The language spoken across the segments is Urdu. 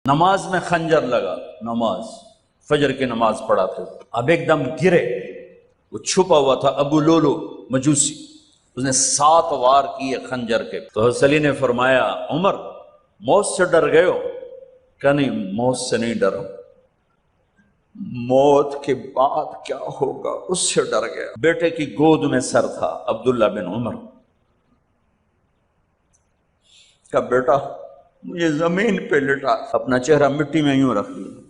نماز میں خنجر لگا، نماز فجر کی نماز پڑھا تھا، اب ایک دم گرے، وہ چھپا ہوا تھا ابو لولو مجوسی، اس نے 7 وار کیے خنجر کے۔ تو حضرت علی نے فرمایا عمر موت سے ڈر گئے ہو؟ کہ نہیں موت سے نہیں ڈرا، موت کے بعد کیا ہوگا اس سے ڈر گیا۔ بیٹے کی گود میں سر تھا عبداللہ بن عمر کا، بیٹا مجھے زمین پہ لٹا، اپنا چہرہ مٹی میں یوں رکھ لیا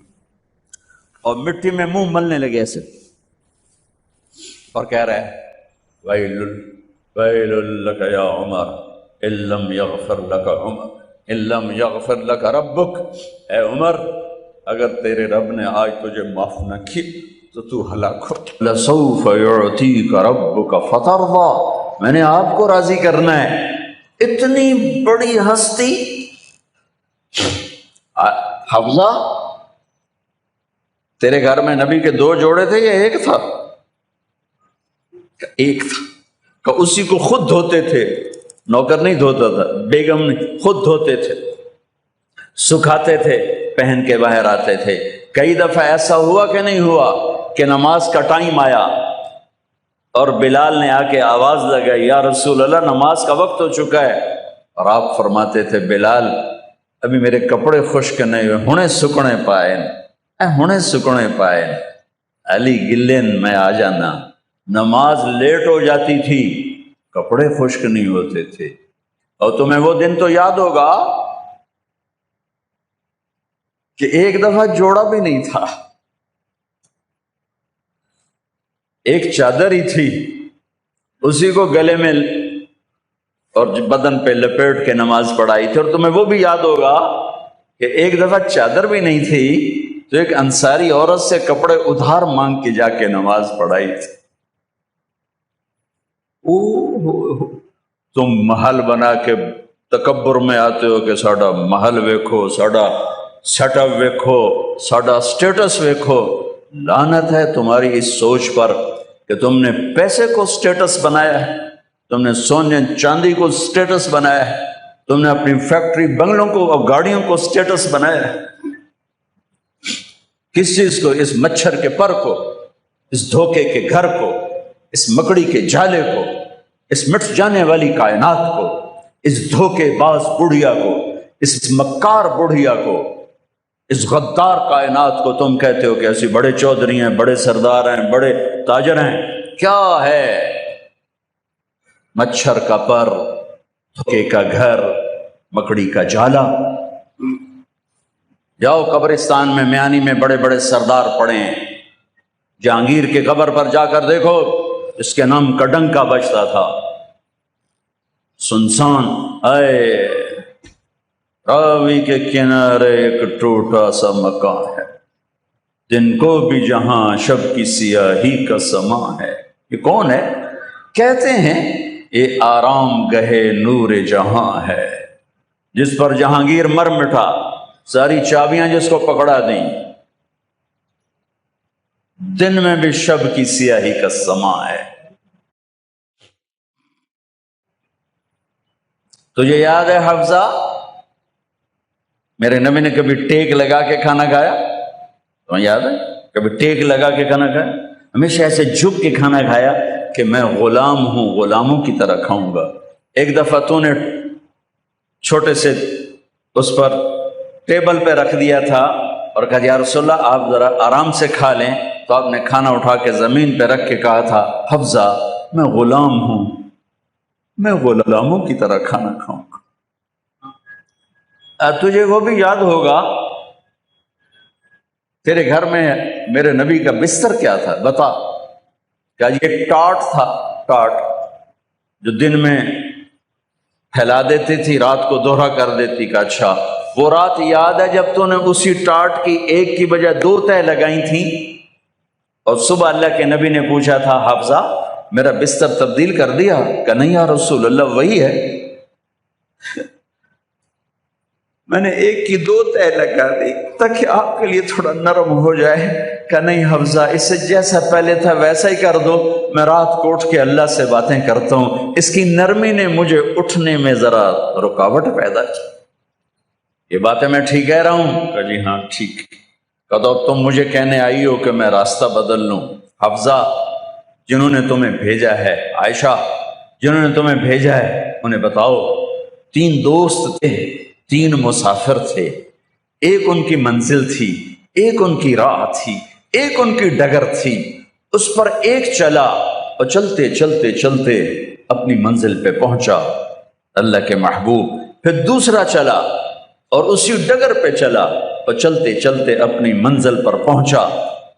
اور مٹی میں منہ ملنے لگے ایسے، اور کہہ رہا ہے ویل لک یا عمر ان لم یغفر لک عمر ان لم یغفر لک ربک، اے عمر اگر تیرے رب نے آج تجھے معاف نہ کی تو ہلاک ہو۔ لسوف یعطیک ربک فترضی، میں نے آپ کو راضی کرنا ہے۔ اتنی بڑی ہستی حفظہ، تیرے گھر میں نبی کے 2 جوڑے تھے یا ایک تھا؟ ایک تھا، کہ اسی کو خود دھوتے تھے، نوکر نہیں دھوتا تھا، بیگم نہیں، خود دھوتے تھے، سکھاتے تھے، پہن کے باہر آتے تھے۔ کئی دفعہ ایسا ہوا کہ نہیں ہوا کہ نماز کا ٹائم آیا اور بلال نے آ کے آواز لگائی یا رسول اللہ نماز کا وقت ہو چکا ہے، اور آپ فرماتے تھے بلال ابھی میرے کپڑے خشک نہیں ہوئے، ہنے سکنے پائے، ہنے سکنے پائے۔ علی گلین میں آ جانا، نماز لیٹ ہو جاتی تھی، کپڑے خشک نہیں ہوتے تھے۔ اور تمہیں وہ دن تو یاد ہوگا کہ ایک دفعہ جوڑا بھی نہیں تھا، ایک چادر ہی تھی، اسی کو گلے میں اور بدن پہ لپیٹ کے نماز پڑھائی تھی۔ اور تمہیں وہ بھی یاد ہوگا کہ ایک دفعہ چادر بھی نہیں تھی تو ایک انصاری عورت سے کپڑے ادھار مانگ کے جا کے نماز پڑھائی تھی۔ تم محل بنا کے تکبر میں آتے ہو کہ ساڈا محل ویکھو، ساڈا سیٹ اپ ویکھو، ساڈا سٹیٹس ویکھو۔ لعنت ہے تمہاری اس سوچ پر کہ تم نے پیسے کو سٹیٹس بنایا ہے، تم نے سونے چاندی کو سٹیٹس بنایا ہے، تم نے اپنی فیکٹری بنگلوں کو اور گاڑیوں کو سٹیٹس بنایا ہے۔ کس چیز کو؟ اس مچھر کے پر کو، اس دھوکے کے گھر کو، اس مکڑی کے جالے کو، اس مٹ جانے والی کائنات کو، اس دھوکے باز بڑھیا کو، اس مکار بڑھیا کو، اس غدار کائنات کو تم کہتے ہو کہ ایسی بڑے چودھری ہیں، بڑے سردار ہیں، بڑے تاجر ہیں۔ کیا ہے؟ مچھر کا پر، دھوکے کا گھر، مکڑی کا جالا۔ جاؤ قبرستان میں میانی میں بڑے بڑے سردار پڑے ہیں، جہانگیر کے قبر پر جا کر دیکھو، اس کے نام کا ڈنکا بجتا تھا، سنسان۔ اے راوی کے کنارے ایک ٹوٹا سا مکان ہے، دن کو بھی جہاں شب کی سیاہی کا سما ہے۔ یہ کون ہے؟ کہتے ہیں یہ آرام گہے نور جہاں ہے، جس پر جہانگیر مر مٹا، ساری چابیاں جس کو پکڑا دیں، دن میں بھی شب کی سیاہی کا سما ہے۔ تجھے یاد ہے حفظہ میرے نبی نے کبھی ٹیک لگا کے کھانا کھایا؟ تمہیں یاد ہے کبھی ٹیک لگا کے کھانا کھایا؟ ہمیشہ ایسے جھک کے کھانا کھایا کہ میں غلام ہوں، غلاموں کی طرح کھاؤں گا۔ ایک دفعہ تو نے چھوٹے سے اس پر ٹیبل پہ رکھ دیا تھا اور کہا یا رسول اللہ آپ ذرا آرام سے کھا لیں، تو آپ نے کھانا اٹھا کے زمین پہ رکھ کے کہا تھا حفظہ میں غلام ہوں، میں غلاموں کی طرح کھانا کھاؤں گا۔ تجھے وہ بھی یاد ہوگا تیرے گھر میں میرے نبی کا بستر کیا تھا؟ بتا۔ کیا یہ ٹاٹ تھا؟ ٹاٹ جو دن میں پھیلا دیتی تھی، رات کو دوہرا کر دیتی۔ کا اچھا وہ رات یاد ہے جب تو نے اسی ٹاٹ کی ایک کی بجائے 2 تہہ لگائی تھیں، اور صبح اللہ کے نبی نے پوچھا تھا حفظہ میرا بستر تبدیل کر دیا؟ کہ نہیں یا رسول اللہ وہی ہے، میں نے ایک کی 2 تہہ لگا دی تاکہ آپ کے لیے تھوڑا نرم ہو جائے۔ کہ نہیں حفظہ اس سے جیسا پہلے تھا ویسا ہی کر دو، میں رات کو اٹھ کے اللہ سے باتیں کرتا ہوں، اس کی نرمی نے مجھے اٹھنے میں ذرا رکاوٹ پیدا کی۔ یہ باتیں میں ٹھیک کہہ رہا ہوں؟ کہا جی ہاں ٹھیک۔ کہا تو اب تم مجھے کہنے آئی ہو کہ میں راستہ بدل لوں؟ حفصہ جنہوں نے تمہیں بھیجا ہے، عائشہ جنہوں نے تمہیں بھیجا ہے، انہیں بتاؤ 3 دوست تھے، 3 مسافر تھے، ایک ان کی منزل تھی، ایک ان کی راہ تھی، ایک ان کی ڈگر تھی، اس پر ایک چلا اور چلتے چلتے چلتے اپنی منزل پہ پہنچا اللہ کے محبوب، پھر دوسرا چلا اور اسی ڈگر پہ چلا اور چلتے چلتے اپنی منزل پر پہنچا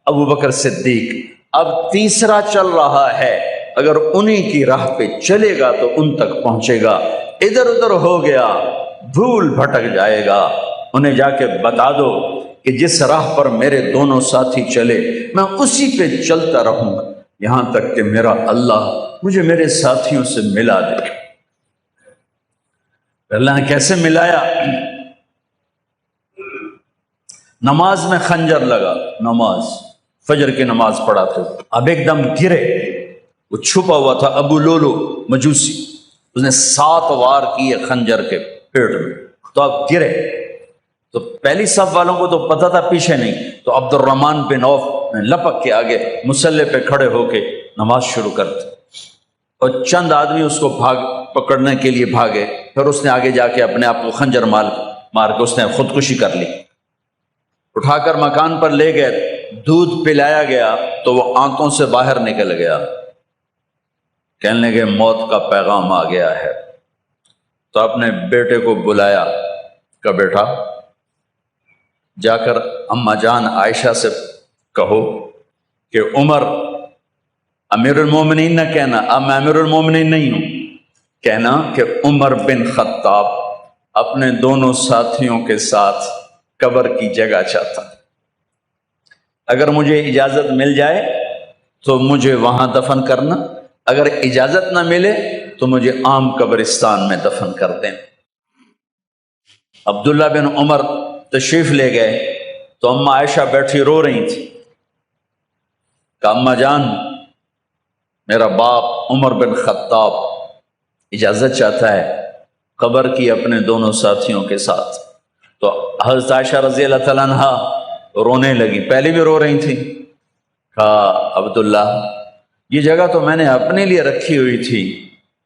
ابو بکر صدیق۔ اب تیسرا چل رہا ہے، اگر انہی کی راہ پہ چلے گا تو ان تک پہنچے گا، ادھر ادھر ہو گیا بھول بھٹک جائے گا۔ انہیں جا کے بتا دو کہ جس راہ پر میرے دونوں ساتھی چلے میں اسی پہ چلتا رہوں گا یہاں تک کہ میرا اللہ مجھے میرے ساتھیوں سے ملا دے۔ اللہ نے کیسے ملایا؟ نماز میں خنجر لگا، نماز فجر کی نماز پڑھا تھا، اب ایک دم گرے، وہ چھپا ہوا تھا ابو لولو مجوسی، اس نے 7 وار کیے خنجر کے پیٹ میں، تو اب گرے تو پہلی صف والوں کو تو پتہ تھا پیچھے نہیں، تو عبد الرحمن بن عوف نے لپک کے آگے مصلی پہ کھڑے ہو کے نماز شروع کرتے، اور چند آدمی اس کو پکڑنے کے لیے بھاگے، پھر اس نے آگے جا کے اپنے آپ کو خنجر مار کے اس نے خودکشی کر لی، اٹھا کر مکان پر لے گئے، دودھ پلایا گیا تو وہ آنتوں سے باہر نکل گیا، کہنے لگے موت کا پیغام آ گیا ہے۔ تو اپنے بیٹے کو بلایا کہ بیٹا جا کر اماں جان عائشہ سے کہو کہ عمر امیر المومنین نہ کہنا، اب میں امیر المومنین نہیں ہوں، کہنا کہ عمر بن خطاب اپنے دونوں ساتھیوں کے ساتھ قبر کی جگہ چاہتا، اگر مجھے اجازت مل جائے تو مجھے وہاں دفن کرنا، اگر اجازت نہ ملے تو مجھے عام قبرستان میں دفن کر دیں۔ عبداللہ بن عمر تشریف لے گئے تو اماں عائشہ بیٹھی رو رہی تھی، کہ اماں جان میرا باپ عمر بن خطاب اجازت چاہتا ہے قبر کی اپنے دونوں ساتھیوں کے ساتھ۔ تو حضرت عائشہ رضی اللہ تعالیٰ عنہ رونے لگی، پہلے بھی رو رہی تھی، کہا عبداللہ یہ جگہ تو میں نے اپنے لیے رکھی ہوئی تھی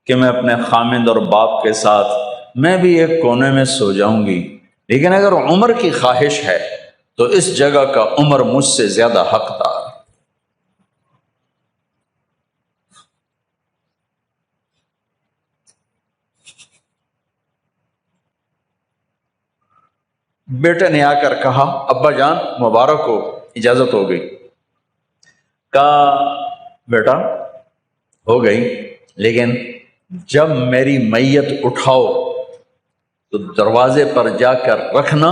کہ میں اپنے خامند اور باپ کے ساتھ میں بھی ایک کونے میں سو جاؤں گی، لیکن اگر عمر کی خواہش ہے تو اس جگہ کا عمر مجھ سے زیادہ حقدار۔ بیٹے نے آ کر کہا ابا جان مبارک ہو، اجازت ہو گئی۔ کہا بیٹا ہو گئی، لیکن جب میری میت اٹھاؤ تو دروازے پر جا کر رکھنا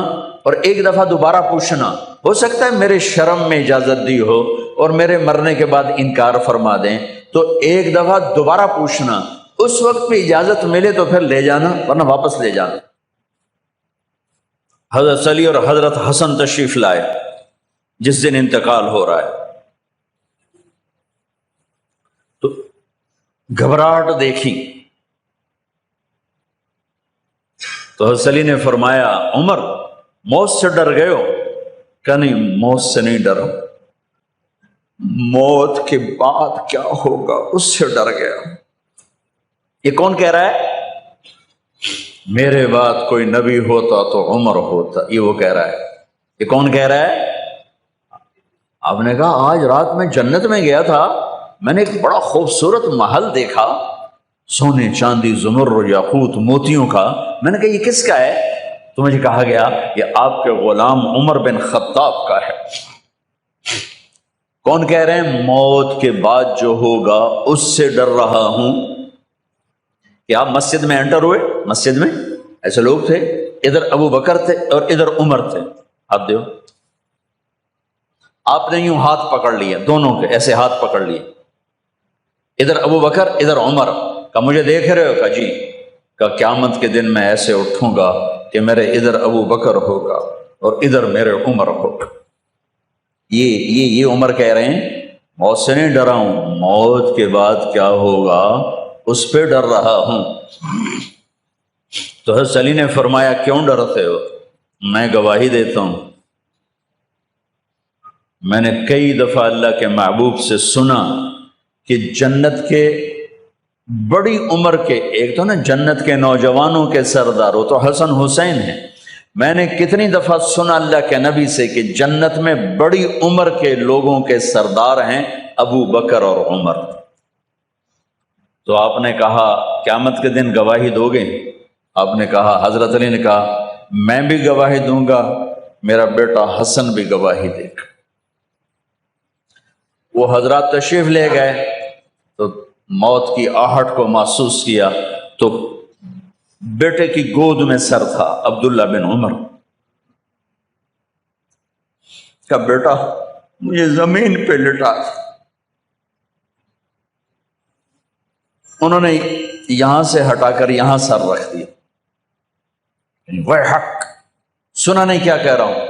اور ایک دفعہ دوبارہ پوچھنا، ہو سکتا ہے میرے شرم میں اجازت دی ہو اور میرے مرنے کے بعد انکار فرما دیں، تو ایک دفعہ دوبارہ پوچھنا، اس وقت پہ اجازت ملے تو پھر لے جانا ورنہ واپس لے جانا۔ حضرت علی اور حضرت حسن تشریف لائے جس دن انتقال ہو رہا ہے، تو گھبراہٹ دیکھی تو حضرت علی نے فرمایا عمر موت سے ڈر گئے ہو؟ کہ نہیں موت سے نہیں ڈرا، موت کے بعد کیا ہوگا اس سے ڈر گیا۔ یہ کون کہہ رہا ہے؟ میرے بعد کوئی نبی ہوتا تو عمر ہوتا، یہ وہ کہہ رہا ہے۔ یہ کون کہہ رہا ہے؟ آپ نے کہا آج رات میں جنت میں گیا تھا، میں نے ایک بڑا خوبصورت محل دیکھا، سونے چاندی زمرد یاقوت موتیوں کا، میں نے کہا یہ کس کا ہے؟ تو مجھے کہا گیا یہ آپ کے غلام عمر بن خطاب کا ہے۔ کون کہہ رہے ہیں؟ موت کے بعد جو ہوگا اس سے ڈر رہا ہوں۔ کہ آپ مسجد میں انٹر ہوئے، مسجد میں ایسے لوگ تھے، ادھر ابو بکر تھے اور ادھر عمر تھے، ہاتھ دیو، آپ نے یوں ہاتھ پکڑ لیا، دونوں کے ایسے ہاتھ پکڑ لیے، ادھر ابو بکر ادھر عمر، کہ مجھے دیکھ رہے ہو؟ کہ جی۔ کہ قیامت کے دن میں ایسے اٹھوں گا کہ میرے ادھر ابو بکر ہوگا اور ادھر میرے عمر ہوگا۔ یہ عمر کہہ رہے ہیں موت سے نہیں ڈرا ہوں، موت کے بعد کیا ہوگا اس پہ ڈر رہا ہوں۔ تو حضرت علی نے فرمایا کیوں ڈرتے ہو؟ میں گواہی دیتا ہوں، میں نے کئی دفعہ اللہ کے محبوب سے سنا کہ جنت کے بڑی عمر کے، ایک تو نا جنت کے نوجوانوں کے سردار، وہ تو حسن حسین ہیں، میں نے کتنی دفعہ سنا اللہ کے نبی سے کہ جنت میں بڑی عمر کے لوگوں کے سردار ہیں ابو بکر اور عمر۔ تو آپ نے کہا قیامت کے دن گواہی دو گے؟ آپ نے کہا، حضرت علی نے کہا میں بھی گواہی دوں گا، میرا بیٹا حسن بھی گواہی دے گا۔ وہ حضرات تشریف لے گئے تو موت کی آہٹ کو محسوس کیا تو بیٹے کی گود میں سر تھا عبداللہ بن عمر کا، بیٹا مجھے زمین پہ لٹا۔ انہوں نے یہاں سے ہٹا کر یہاں سر رکھ دیا۔ وہ حق، سنا نہیں کیا کہہ رہا ہوں؟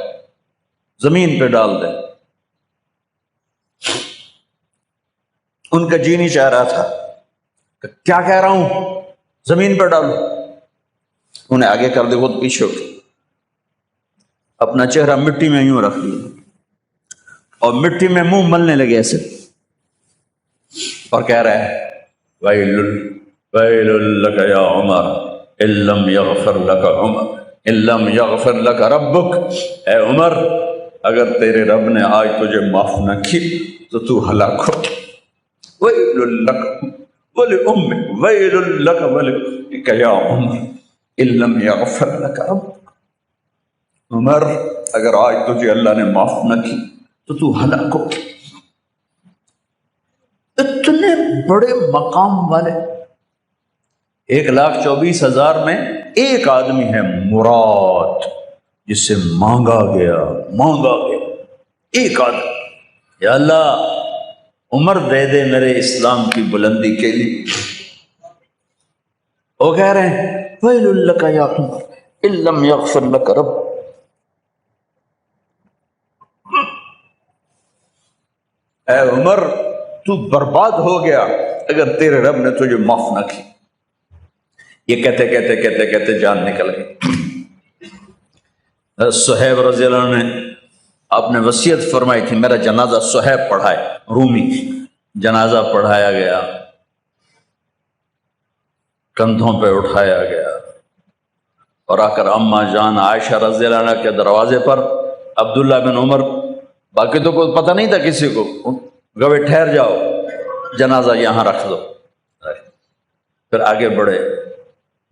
زمین پہ ڈال دے۔ ان کا جی نہیں چاہ رہا تھا کہ کیا کہہ رہا ہوں، زمین پہ ڈالو۔ انہیں آگے کر دے، خود پیچھے اٹھ، اپنا چہرہ مٹی میں یوں رکھ لیا اور مٹی میں منہ ملنے لگے ایسے، اور کہہ رہا ہے ویل لک یا عمر ان لم یغفر لک عمر ان لم یغفر لک ربک، اے عمر اگر تیرے رب نے آج تجھے معاف نہ کی تو تو ہلاک ہو۔ ویل لک ولامک ویل لک ولک یا عمر ان لم یغفر لک ربک، عمر اگر آج تجھے اللہ نے معاف نہ کی تو تو ہلاک ہو۔ اتنے بڑے مقام والے، 1,24,000 میں ایک آدمی ہے مراد، جس سے مانگا گیا ایک آدمی، یا اللہ عمر دے دے میرے اسلام کی بلندی کے لیے۔ وہ کہہ رہے ہیں ویل لک یا عمر ان لم یغفر لک رب، اے عمر تو برباد ہو گیا اگر تیرے رب نے تجھے معاف نہ کی۔ یہ کہتے جان نکل گئی۔ صہیب رضی اللہ عنہ نے آپ نے وصیت فرمائی تھی میرا جنازہ صہیب پڑھائے، رومی جنازہ پڑھایا گیا، کندھوں پہ اٹھایا گیا، اور آ کر اماں جان عائشہ رضی اللہ عنہ کے دروازے پر عبداللہ بن عمر، باقی تو کوئی پتہ نہیں تھا کسی کو، گوے ٹھہر جاؤ جنازہ یہاں رکھ دو۔ پھر آگے بڑھے،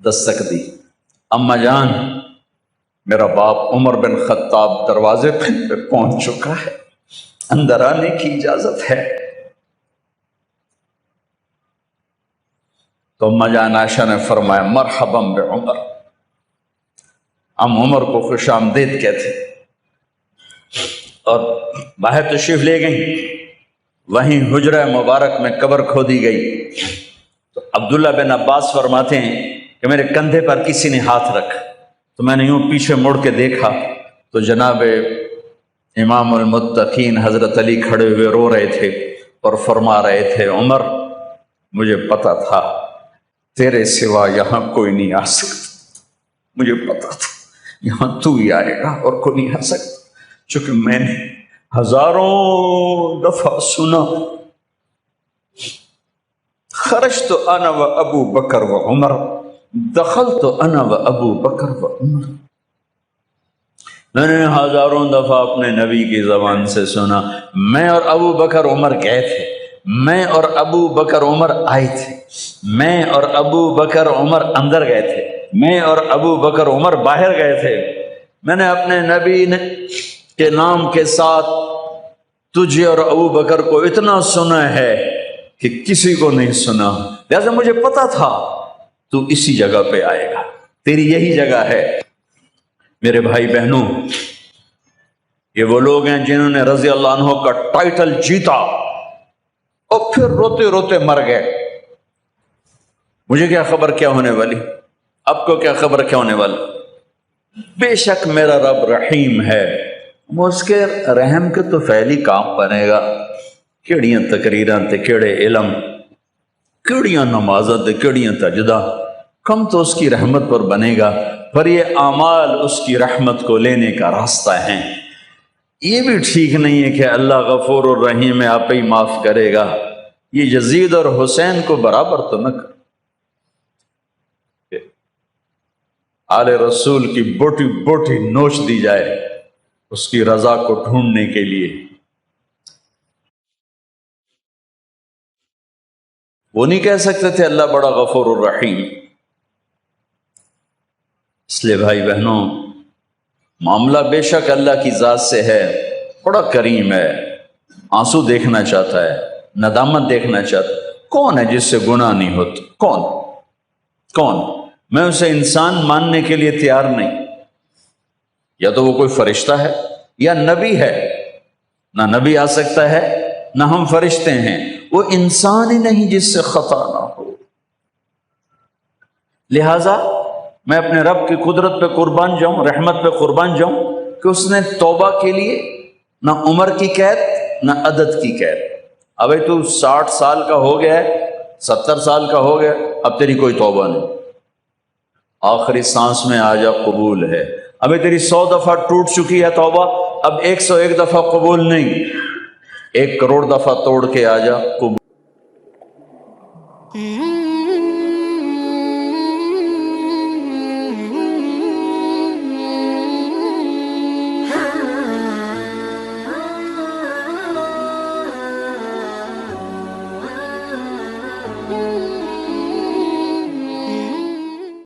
دستک دی، اماں جان میرا باپ عمر بن خطاب دروازے پہ پہنچ چکا ہے، اندر آنے کی اجازت ہے۔ تو اماں جان عائشہ نے فرمایا مرحبا بعمر، ہم عمر کو خوش آمدید کہتے، اور باہر تشریف لے گئیں۔ وہیں حجرہ مبارک میں قبر کھودی گئی تو عبداللہ بن عباس فرماتے ہیں کہ میرے کندھے پر کسی نے ہاتھ رکھا تو میں نے یوں پیچھے مڑ کے دیکھا تو جناب امام المتقین حضرت علی کھڑے ہوئے رو رہے تھے اور فرما رہے تھے عمر مجھے پتا تھا تیرے سوا یہاں کوئی نہیں آ سکتا، مجھے پتا تھا یہاں تو ہی آئے گا اور کوئی نہیں آ سکتا، چونکہ میں نے ہزاروں دفعہ سنا خرجت انا و ابو بکر و عمر دخلت انا و ابو بکر و عمر، میں نے ہزاروں دفعہ اپنے نبی کی زبان سے سنا میں اور ابو بکر عمر گئے تھے، میں اور ابو بکر عمر آئے تھے، میں اور ابو بکر عمر اندر گئے تھے، میں اور ابو بکر عمر باہر گئے تھے، میں نے اپنے نبی کے نام کے ساتھ تجھے اور ابو بکر کو اتنا سنا ہے کہ کسی کو نہیں سنا، لہذا مجھے پتا تھا تو اسی جگہ پہ آئے گا، تیری یہی جگہ ہے۔ میرے بھائی بہنوں، یہ وہ لوگ ہیں جنہوں نے رضی اللہ عنہ کا ٹائٹل جیتا اور پھر روتے روتے مر گئے۔ مجھے کیا خبر کیا ہونے والی، آپ کو کیا خبر کیا ہونے والی؟ بے شک میرا رب رحیم ہے، وہ اس کے رحم کے تو فعلی کام بنے گا، کیڑیاں تقریراں تے کیڑے علم، کیڑیاں نمازاں تے کیڑیاں تجدہ، کم تو اس کی رحمت پر بنے گا، پر یہ اعمال اس کی رحمت کو لینے کا راستہ ہیں۔ یہ بھی ٹھیک نہیں ہے کہ اللہ غفور الرحیم ہے، آپ ہی معاف کرے گا۔ یہ یزید اور حسین کو برابر تو نہ کر، آل رسول کی بوٹی بوٹی نوچ دی جائے اس کی رضا کو ڈھونڈنے کے لیے۔ وہ نہیں کہہ سکتے تھے اللہ بڑا غفور الرحیم۔ اس لیے بھائی بہنوں، معاملہ بے شک اللہ کی ذات سے ہے، بڑا کریم ہے، آنسو دیکھنا چاہتا ہے، ندامت دیکھنا چاہتا ہے۔ کون ہے جس سے گناہ نہیں ہوتا؟ کون؟ میں اسے انسان ماننے کے لیے تیار نہیں۔ یا تو وہ کوئی فرشتہ ہے یا نبی ہے، نہ نبی آ سکتا ہے نہ ہم فرشتے ہیں، وہ انسان ہی نہیں جس سے خطا نہ ہو۔ لہذا میں اپنے رب کی قدرت پہ قربان جاؤں، رحمت پہ قربان جاؤں کہ اس نے توبہ کے لیے نہ عمر کی قید نہ عدد کی قید۔ ابھی تو 60 سال کا ہو گیا ہے، 70 سال کا ہو گیا، اب تیری کوئی توبہ نہیں، آخری سانس میں آ جا قبول ہے۔ ابھی تیری 100 دفعہ ٹوٹ چکی ہے توبہ، اب 101 دفعہ قبول نہیں، 1 کروڑ دفعہ توڑ کے آ جا قبول۔